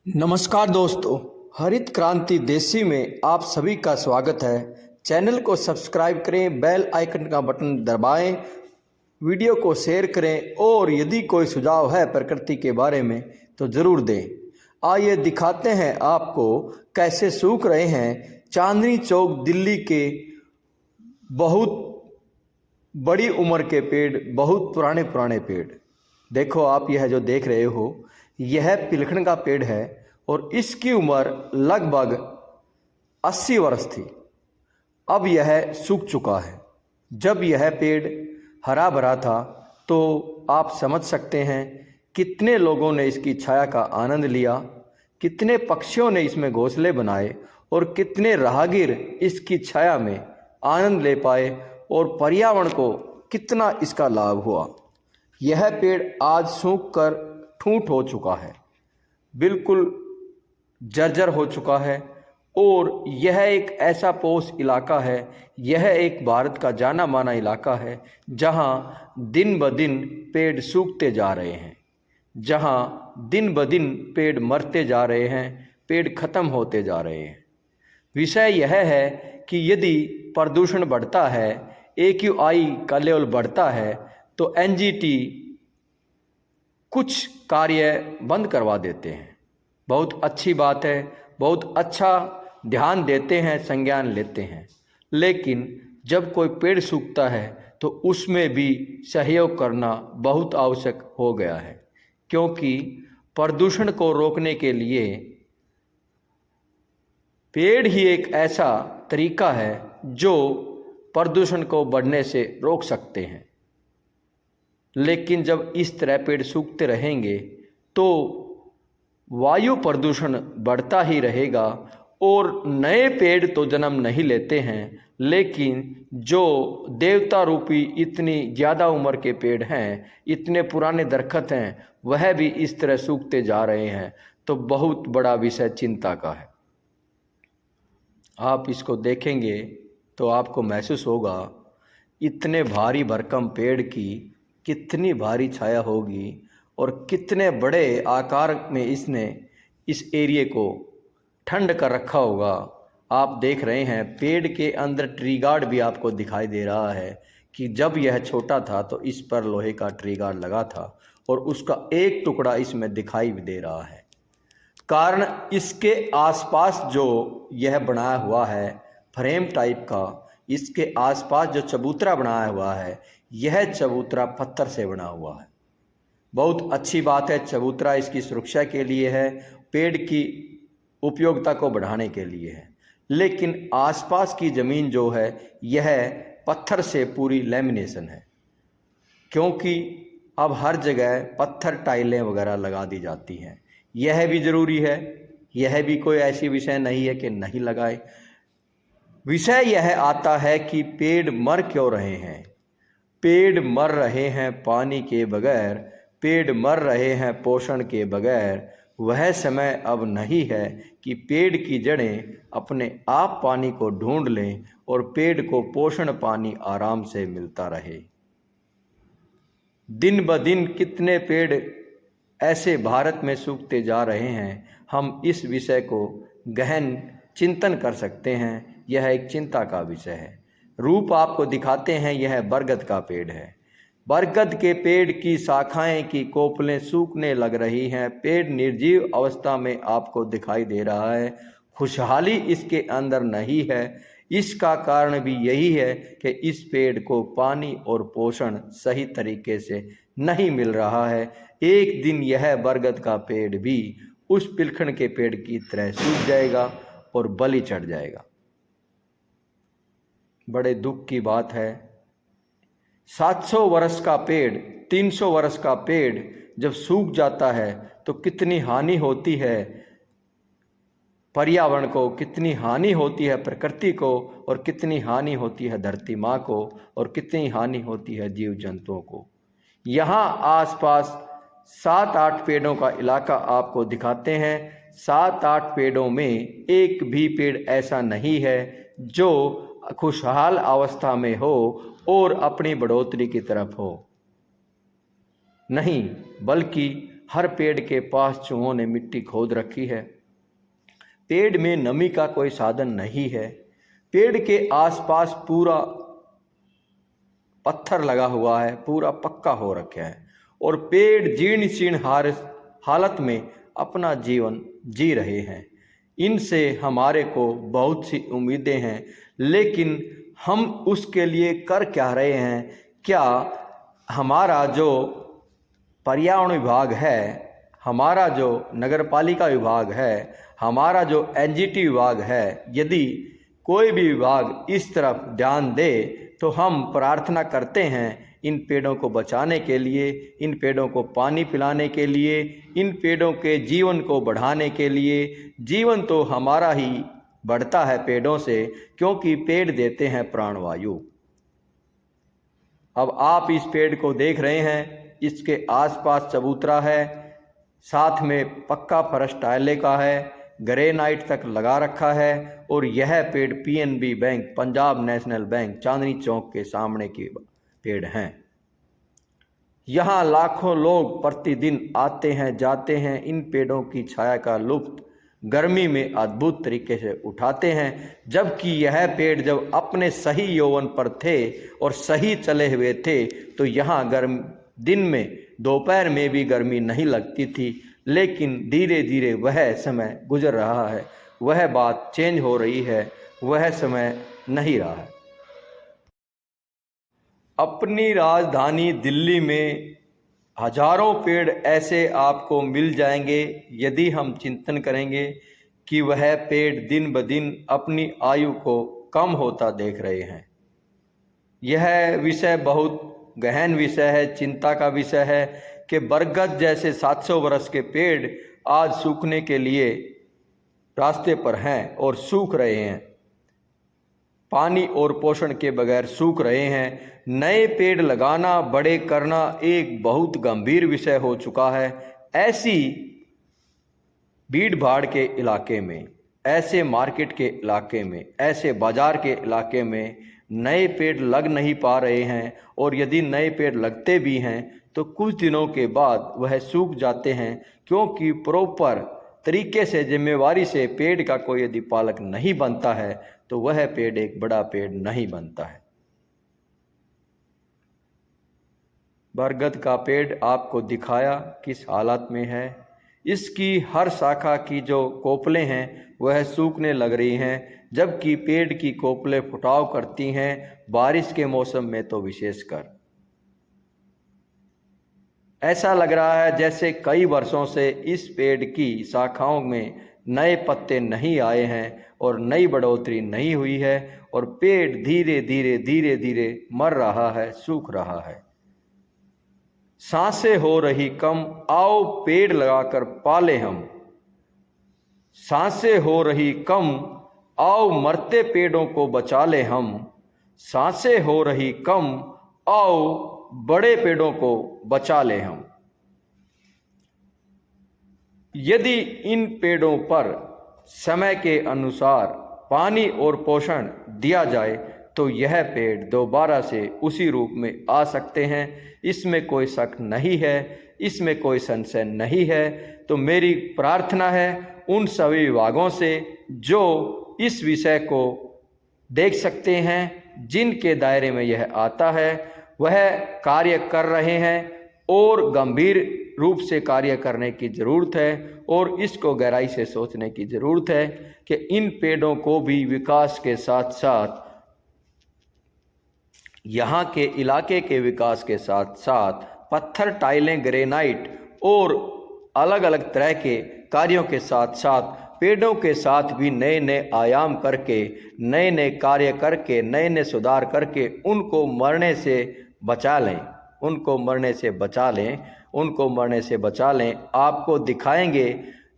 नमस्कार दोस्तों, हरित क्रांति देसी में आप सभी का स्वागत है। चैनल को सब्सक्राइब करें, बेल आइकन का बटन दबाएं, वीडियो को शेयर करें और यदि कोई सुझाव है प्रकृति के बारे में तो ज़रूर दें। आइए दिखाते हैं आपको कैसे सूख रहे हैं चांदनी चौक दिल्ली के बहुत बड़ी उम्र के पेड़, बहुत पुराने पुराने पेड़। देखो आप, यह जो देख रहे हो यह पिलखन का पेड़ है और इसकी उम्र लगभग 80 वर्ष थी। अब यह सूख चुका है। जब यह पेड़ हरा भरा था तो आप समझ सकते हैं कितने लोगों ने इसकी छाया का आनंद लिया, कितने पक्षियों ने इसमें घोंसले बनाए और कितने राहगीर इसकी छाया में आनंद ले पाए और पर्यावरण को कितना इसका लाभ हुआ। यह पेड़ आज सूख कर ठूंठ हो चुका है, बिल्कुल जर्जर हो चुका है और यह एक ऐसा पोष इलाका है, यह एक भारत का जाना माना इलाका है जहां दिन ब दिन पेड़ सूखते जा रहे हैं, जहां दिन ब दिन पेड़ मरते जा रहे हैं, पेड़ खत्म होते जा रहे हैं। विषय यह है कि यदि प्रदूषण बढ़ता है, AQI का लेवल बढ़ता है तो NGT कुछ कार्य बंद करवा देते हैं। बहुत अच्छी बात है, बहुत अच्छा ध्यान देते हैं, संज्ञान लेते हैं, लेकिन जब कोई पेड़ सूखता है तो उसमें भी सहयोग करना बहुत आवश्यक हो गया है, क्योंकि प्रदूषण को रोकने के लिए पेड़ ही एक ऐसा तरीका है जो प्रदूषण को बढ़ने से रोक सकते हैं। लेकिन जब इस तरह पेड़ सूखते रहेंगे तो वायु प्रदूषण बढ़ता ही रहेगा और नए पेड़ तो जन्म नहीं लेते हैं, लेकिन जो देवता रूपी इतनी ज़्यादा उम्र के पेड़ हैं, इतने पुराने दरख्त हैं, वह भी इस तरह सूखते जा रहे हैं। तो बहुत बड़ा विषय चिंता का है। आप इसको देखेंगे तो आपको महसूस होगा इतने भारी भरकम पेड़ की कितनी भारी छाया होगी और कितने बड़े आकार में इसने इस एरिए को ठंड कर रखा होगा। आप देख रहे हैं पेड़ के अंदर ट्री गार्ड भी आपको दिखाई दे रहा है कि जब यह छोटा था तो इस पर लोहे का ट्री गार्ड लगा था और उसका एक टुकड़ा इसमें दिखाई भी दे रहा है। कारण इसके आसपास जो यह बनाया हुआ है फ्रेम टाइप का, इसके आसपास जो चबूतरा बनाया हुआ है, यह चबूतरा पत्थर से बना हुआ है। बहुत अच्छी बात है, चबूतरा इसकी सुरक्षा के लिए है, पेड़ की उपयोगिता को बढ़ाने के लिए है, लेकिन आसपास की ज़मीन जो है यह पत्थर से पूरी लेमिनेशन है, क्योंकि अब हर जगह पत्थर टाइलें वगैरह लगा दी जाती हैं। यह भी ज़रूरी है, यह भी कोई ऐसी विषय नहीं है कि नहीं लगाए। विषय यह आता है कि पेड़ मर क्यों रहे हैं। पेड़ मर रहे हैं पानी के बगैर, पेड़ मर रहे हैं पोषण के बगैर। वह समय अब नहीं है कि पेड़ की जड़ें अपने आप पानी को ढूंढ लें और पेड़ को पोषण पानी आराम से मिलता रहे। दिन ब दिन कितने पेड़ ऐसे भारत में सूखते जा रहे हैं, हम इस विषय को गहन चिंतन कर सकते हैं। यह एक चिंता का विषय है। रूप आपको दिखाते हैं, यह बरगद का पेड़ है। बरगद के पेड़ की शाखाएं की कोपलें सूखने लग रही हैं, पेड़ निर्जीव अवस्था में आपको दिखाई दे रहा है, खुशहाली इसके अंदर नहीं है। इसका कारण भी यही है कि इस पेड़ को पानी और पोषण सही तरीके से नहीं मिल रहा है। एक दिन यह बरगद का पेड़ भी उस पिलखन के पेड़ की तरह सूख जाएगा और बलि चढ़ जाएगा। बड़े दुख की बात है, 700 वर्ष का पेड़, 300 वर्ष का पेड़ जब सूख जाता है तो कितनी हानि होती है पर्यावरण को, कितनी हानि होती है प्रकृति को और कितनी हानि होती है धरती माँ को और कितनी हानि होती है जीव जंतुओं को। यहाँ आसपास 7-8 पेड़ों का इलाका आपको दिखाते हैं। 7-8 पेड़ों में एक भी पेड़ ऐसा नहीं है जो खुशहाल अवस्था में हो और अपनी बढ़ोतरी की तरफ हो, नहीं, बल्कि हर पेड़ के पास चूहों ने मिट्टी खोद रखी है। पेड़ में नमी का कोई साधन नहीं है। पेड़ के आसपास पूरा पत्थर लगा हुआ है, पूरा पक्का हो रखा है और पेड़ जीर्ण शीर्ण हालत में अपना जीवन जी रहे हैं। इनसे हमारे को बहुत सी उम्मीदें हैं, लेकिन हम उसके लिए कर क्या रहे हैं? क्या हमारा जो पर्यावरण विभाग है, हमारा जो नगरपालिका विभाग है, हमारा जो एनजीटी विभाग है, यदि कोई भी विभाग इस तरफ ध्यान दे तो हम प्रार्थना करते हैं इन पेड़ों को बचाने के लिए, इन पेड़ों को पानी पिलाने के लिए, इन पेड़ों के जीवन को बढ़ाने के लिए। जीवन तो हमारा ही बढ़ता है पेड़ों से, क्योंकि पेड़ देते हैं प्राणवायु। अब आप इस पेड़ को देख रहे हैं, इसके आसपास चबूतरा है, साथ में पक्का फर्श टाइले का है, ग्रेनाइट तक लगा रखा है और यह पेड़ PNB bank, Punjab national bank, Chandni Chowk के सामने के पेड़ हैं। यहाँ लाखों लोग प्रतिदिन आते हैं जाते हैं, इन पेड़ों की छाया का लुत्फ गर्मी में अद्भुत तरीके से उठाते हैं। जबकि यह पेड़ जब अपने सही यौवन पर थे और सही चले हुए थे तो यहाँ दिन में दोपहर में भी गर्मी नहीं लगती थी, लेकिन धीरे धीरे वह समय गुजर रहा है, वह बात चेंज हो रही है, वह समय नहीं रहा है। अपनी राजधानी दिल्ली में हजारों पेड़ ऐसे आपको मिल जाएंगे यदि हम चिंतन करेंगे कि वह पेड़ दिन ब दिन अपनी आयु को कम होता देख रहे हैं। यह विषय बहुत गहन विषय है, चिंता का विषय है कि बरगद जैसे 700 वर्ष के पेड़ आज सूखने के लिए रास्ते पर हैं और सूख रहे हैं, पानी और पोषण के बगैर सूख रहे हैं। नए पेड़ लगाना, बड़े करना एक बहुत गंभीर विषय हो चुका है। ऐसी भीड़ भाड़ के इलाके में, ऐसे मार्केट के इलाके में, ऐसे बाजार के इलाके में नए पेड़ लग नहीं पा रहे हैं और यदि नए पेड़ लगते भी हैं तो कुछ दिनों के बाद वह सूख जाते हैं, क्योंकि प्रॉपर तरीके से जिम्मेवारी से पेड़ का कोई यदि पालक नहीं बनता है तो वह पेड़ एक बड़ा पेड़ नहीं बनता है। बरगद का पेड़ आपको दिखाया किस हालत में है। इसकी हर शाखा की जो कोपलें हैं वह सूखने लग रही हैं, जबकि पेड़ की कोपलें फुटाव करती हैं, बारिश के मौसम में तो विशेषकर। ऐसा लग रहा है जैसे कई वर्षों से इस पेड़ की शाखाओं में नए पत्ते नहीं आए हैं और नई बढ़ोतरी नहीं हुई है और पेड़ धीरे धीरे मर रहा है, सूख रहा है। सांसें हो रही कम, आओ पेड़ लगाकर पाले हम। सांसें हो रही कम, आओ मरते पेड़ों को बचा ले हम। सांसें हो रही कम, आओ बड़े पेड़ों को बचा ले हम। यदि इन पेड़ों पर समय के अनुसार पानी और पोषण दिया जाए तो यह पेड़ दोबारा से उसी रूप में आ सकते हैं, इसमें कोई शक नहीं है, इसमें कोई संशय नहीं है। तो मेरी प्रार्थना है उन सभी विभागों से जो इस विषय को देख सकते हैं, जिनके दायरे में यह आता है, वह कार्य कर रहे हैं और गंभीर रूप से कार्य करने की ज़रूरत है और इसको गहराई से सोचने की ज़रूरत है कि इन पेड़ों को भी विकास के साथ साथ, यहाँ के इलाके के विकास के साथ साथ पत्थर, टाइलें, ग्रेनाइट और अलग अलग तरह के कार्यों के साथ साथ पेड़ों के साथ भी नए नए आयाम करके, नए नए कार्य करके, नए नए सुधार करके उनको मरने से बचा लें, उनको मरने से बचा लें, उनको मरने से बचा लें। आपको दिखाएंगे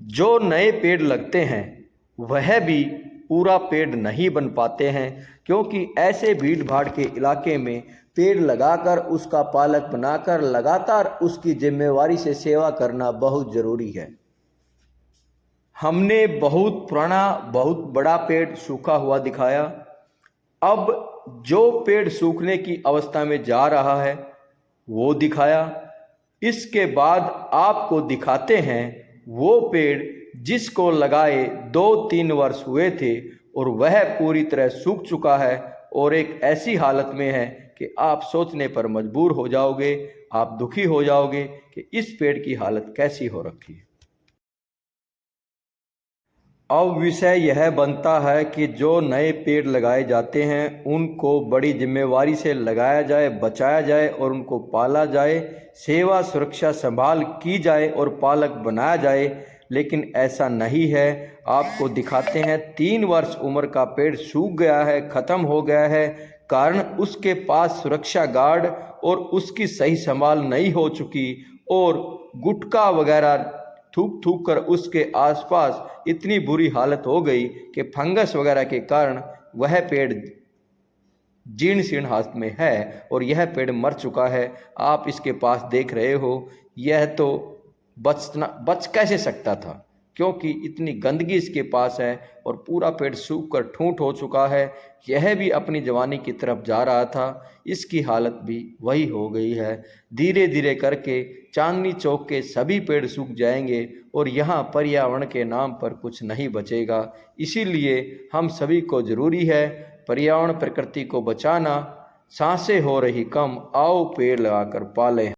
जो नए पेड़ लगते हैं वह भी पूरा पेड़ नहीं बन पाते हैं, क्योंकि ऐसे भीड़ भाड़ के इलाके में पेड़ लगाकर उसका पालक बनाकर लगातार उसकी जिम्मेवारी से सेवा करना बहुत ज़रूरी है। हमने बहुत पुराना, बहुत बड़ा पेड़ सूखा हुआ दिखाया। अब जो पेड़ सूखने की अवस्था में जा रहा है वो दिखाया। इसके बाद आपको दिखाते हैं वो पेड़ जिसको लगाए 2-3 वर्ष हुए थे और वह पूरी तरह सूख चुका है और एक ऐसी हालत में है कि आप सोचने पर मजबूर हो जाओगे, आप दुखी हो जाओगे कि इस पेड़ की हालत कैसी हो रखी है। अब विषय यह बनता है कि जो नए पेड़ लगाए जाते हैं उनको बड़ी जिम्मेवारी से लगाया जाए, बचाया जाए और उनको पाला जाए, सेवा सुरक्षा संभाल की जाए और पालक बनाया जाए, लेकिन ऐसा नहीं है। आपको दिखाते हैं 3 वर्ष उम्र का पेड़ सूख गया है, ख़त्म हो गया है, कारण उसके पास सुरक्षा गार्ड और उसकी सही संभाल नहीं हो चुकी और गुटखा वगैरह थूक थूक कर उसके आसपास इतनी बुरी हालत हो गई कि फंगस वगैरह के कारण वह पेड़ जीर्ण शीर्ण हालत में है और यह पेड़ मर चुका है। आप इसके पास देख रहे हो, यह तो बच कैसे सकता था, क्योंकि इतनी गंदगी इसके पास है और पूरा पेड़ सूख कर ठूंठ हो चुका है। यह भी अपनी जवानी की तरफ जा रहा था, इसकी हालत भी वही हो गई है। धीरे धीरे करके चांदनी चौक के सभी पेड़ सूख जाएंगे और यहाँ पर्यावरण के नाम पर कुछ नहीं बचेगा। इसीलिए हम सभी को ज़रूरी है पर्यावरण प्रकृति को बचाना। सांसें हो रही कम, आओ पेड़ लगाकर पालें।